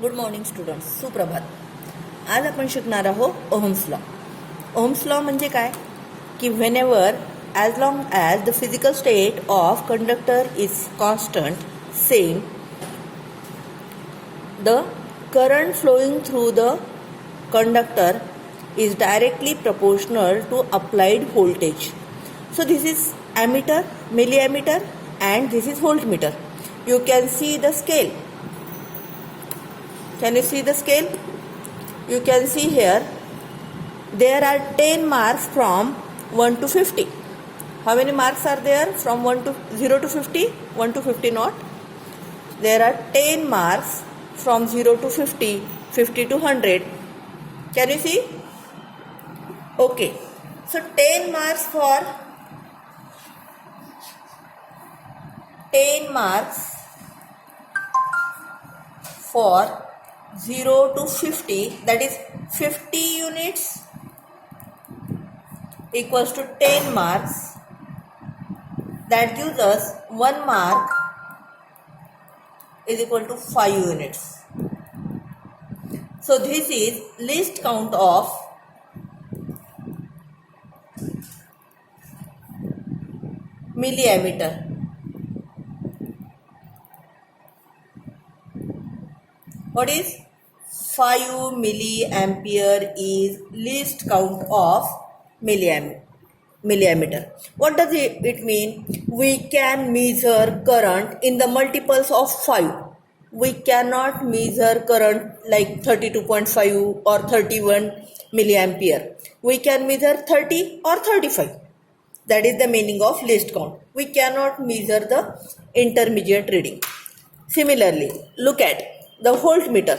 Good morning students, सुप्रभात. आज आपण शिकणार आहोत ओहम्स लॉ. ओहम्स लॉ म्हणजे काय की whenever as long as the physical state of conductor is constant same, the current flowing through the conductor is directly proportional to applied voltage. So this is ammeter, milliammeter, and this is voltmeter. You can see the scale. Can you see the scale? You can see here there are 10 marks from 1 to 50. How many marks are there from 0 to 50? 1 to 50 not. There are 10 marks from 0 to 50, 50 to 100. Can you see? Okay, so 10 marks for 0 to 50, that is 50 units equals to 10 marks. That gives us 1 mark is equal to 5 units. So this is least count of milliammeter. What is 5 milliampere is least count of milliammeter. What does it mean? We can measure current in the multiples of 5. We cannot measure current like 32.5 or 31 milliampere. We can measure 30 or 35. That is the meaning of least count. We cannot measure the intermediate reading. Similarly, look at the voltmeter.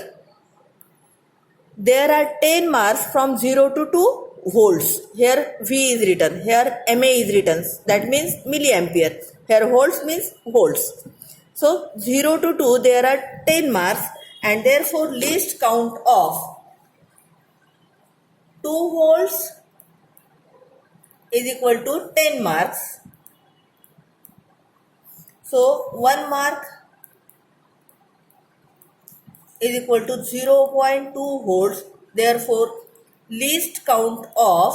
There are 10 marks from 0 to 2 volts. Here V is written, here MA is written. That means milliampere. Here volts means volts. So 0 to 2 there are 10 marks, and therefore least count of 2 volts is equal to 10 marks. So 1 mark is equal to 0.2 volts. Therefore, least count of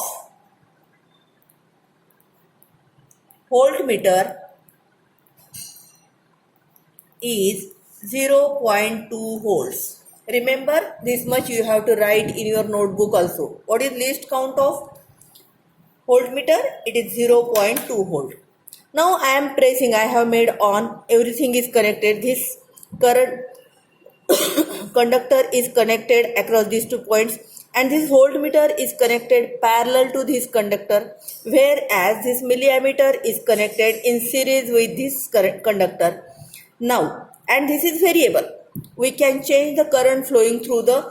voltmeter is 0.2 volts. Remember, this much you have to write in your notebook also. What is least count of voltmeter? It is 0.2 volt. Now I am pressing, I have made on, everything is connected. This current conductor is connected across these 2 points, and this voltmeter is connected parallel to this conductor, whereas this milliammeter is connected in series with this conductor. Now, and this is variable. We can change the current flowing through the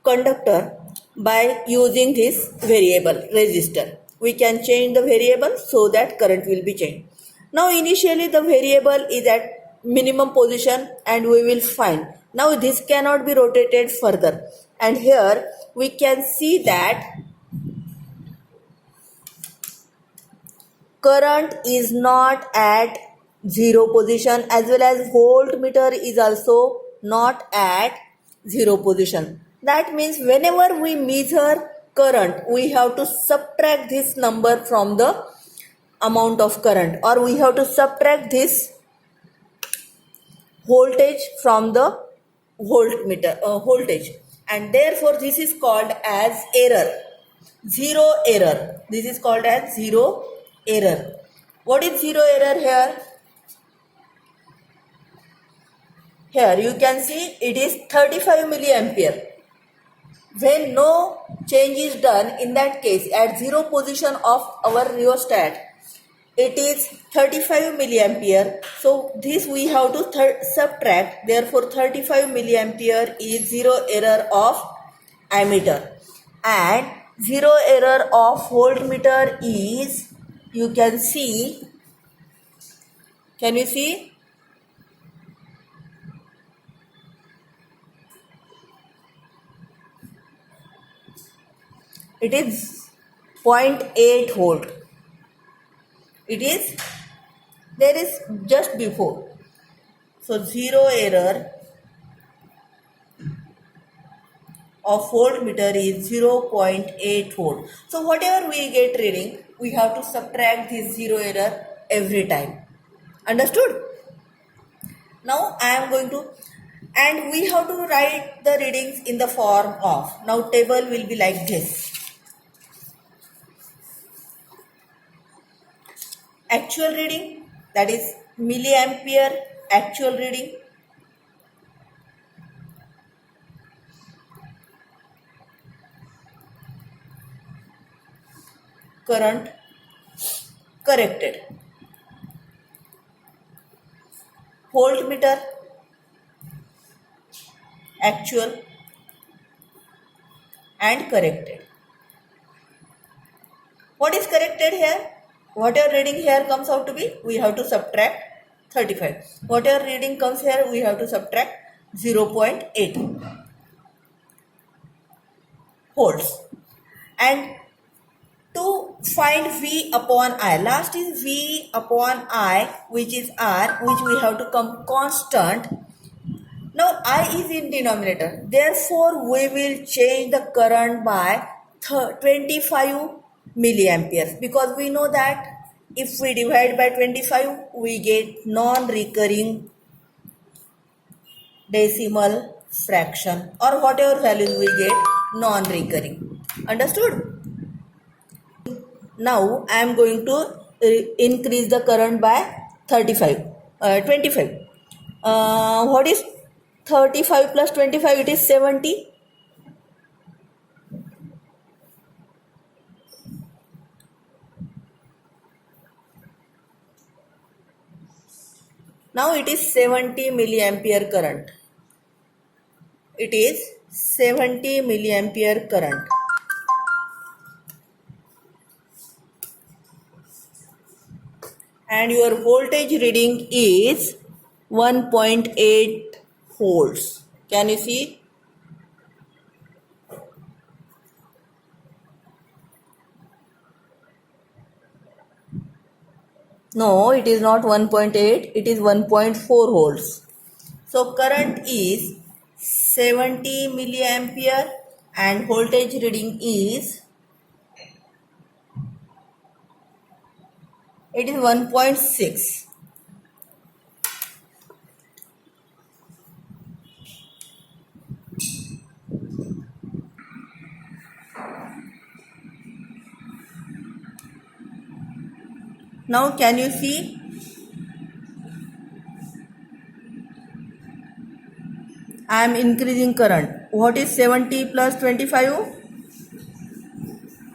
conductor by using this variable resistor. We can change the variable so that current will be changed. Now initially the variable is at minimum position, and we will find. Now this cannot be rotated further, and here we can see that current is not at 0 position, as well as voltmeter is also not at 0 position. That means whenever we measure current, we have to subtract this number from the amount of current, or we have to subtract this voltage from the voltmeter voltage, and therefore this is called as error, zero error. This is called as zero error. What is zero error here? Here you can see it is 35 milliampere. When no change is done, in that case at 0 position of our rheostat, it is 35 milliampere. So this we have to subtract. Therefore 35 milliampere is zero error of ammeter, and zero error of voltmeter is, you can see, can you see? It is 0.8 volt. It is, there is just before. So zero error of voltmeter is 0.8 volt. So whatever we get reading, we have to subtract this zero error every time. Understood? Now I am going to, and we have to write the readings in the form of, now table will be like this. Actual reading, that is milliampere actual reading. Current corrected. Voltmeter actual and corrected. What is corrected here? Whatever reading here comes out to be, we have to subtract 35. Whatever reading comes here, we have to subtract 0.8 volts. And to find V upon I, last is V upon I, which is R, which we have to come constant. Now I is in denominator, therefore we will change the current by 25 milliamperes, because we know that if we divide by 25 we get non-recurring decimal fraction, or whatever values we get non-recurring. Understood? Now I am going to increase the current by 25. What is 35 plus 25? It is 70. Now it is 70 milliampere current. It is 70 milliampere current. And your voltage reading is 1.8 volts. Can you see? No, it is not 1.8, it is 1.4 volts. So current is 70 milliampere and voltage reading is, it is 1.6. Now can you see? I am increasing current. What is 70 plus 25?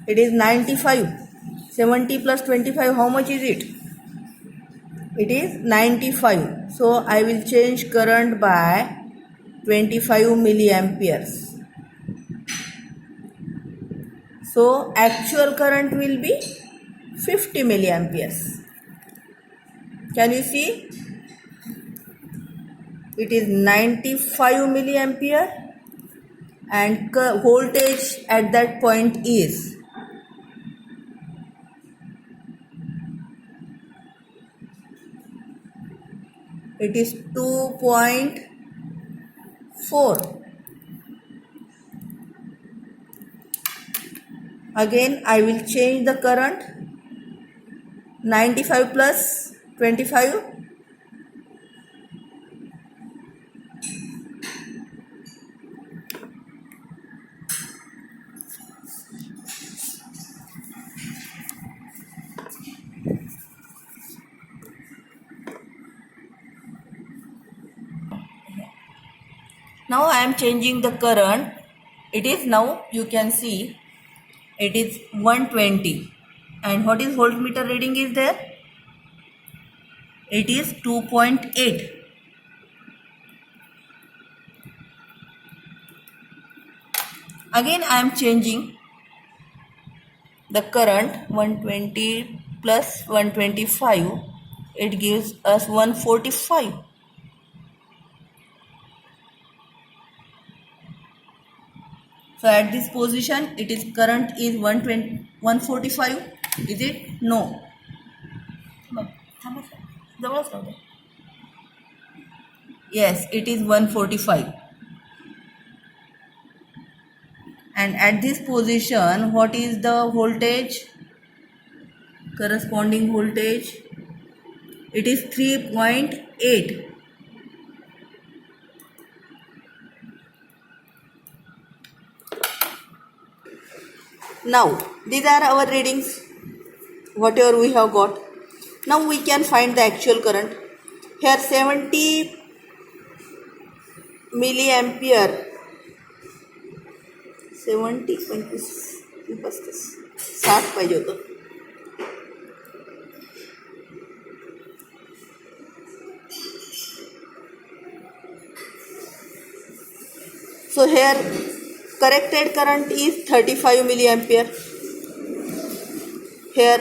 It is 95. 70 plus 25, how much is it? It is 95. So I will change current by 25 milliamperes. So actual current will be 50 milliamperes. Can you see? It is 95 milliampere and voltage at that point is it is 2.4. Again I will change the current. 95 plus 25, now I am changing the current. It is now, you can see, it is 120. And what is voltmeter reading is there? It is 2.8. Again I am changing the current. 120 plus 125, it gives us 145. So at this position, it is current is 145. Is it? No. Yes, it is 145. And at this position, what is the voltage? Corresponding voltage? It is 3.8. Now, these are our readings, whatever we have got. Now we can find the actual current. Here 70 milliampere. 70 25 60 पाहिजे होतं. So here corrected current is 35 milliampere. Here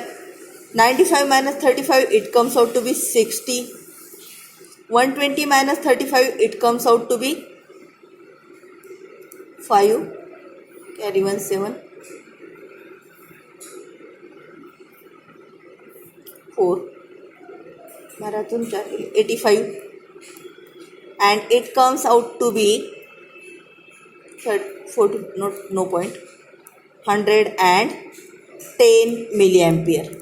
95 minus 35, it comes out to be 60. 120 minus 35, it comes out to be 5. Carry 1 7. 4. Marathon 85. And it comes out to be 40, no point, 110 milliampere.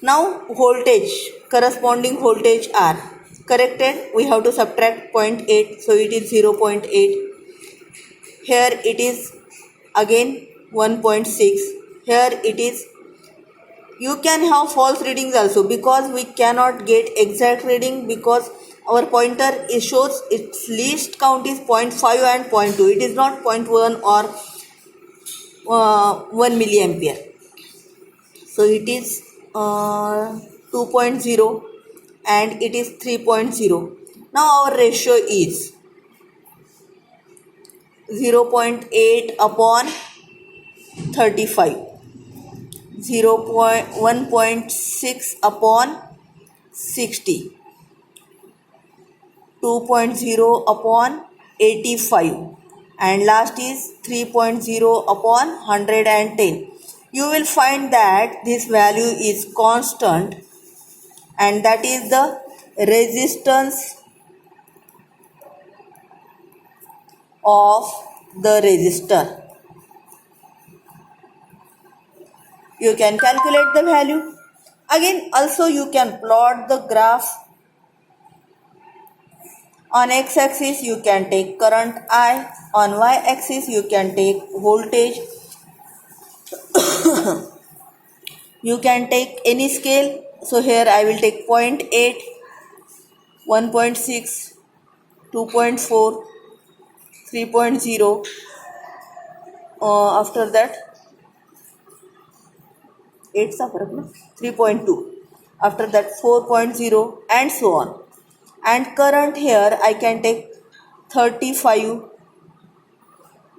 Now voltage, corresponding voltage R. Corrected, we have to subtract 0.8, so it is 0.8. Here it is again 1.6. Here it is. You can have false readings also, because we cannot get exact reading, because our pointer shows its least count is 0.5 and 0.2. It is not 0.1 or 1 milliampere. So it is 2.0 and it is 3.0. Now our ratio is 0.8 upon 35, 1.6 upon 60, 2.0 upon 85, and last is 3.0 upon 110. You will find that this value is constant, and that is the resistance of the resistor. You can calculate the value. Again, also you can plot the graph. On x-axis you can take current I, on y-axis you can take voltage. You can take any scale. So here I will take 0.8, 1.6, 2.4, 3.0. After that 8 चा फरक ना 3.2. After that 4.0 and so on. And current here I can take 35,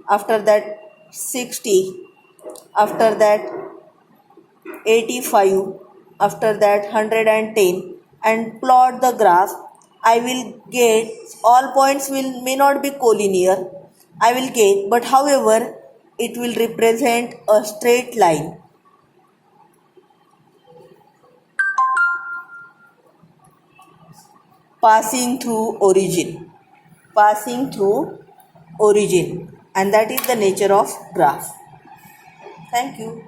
after that 60, after that 85, after that 110, and plot the graph. I will get, all points may not be collinear, I will get, but however it will represent a straight line. Passing through origin, and that is the nature of graph. Thank you.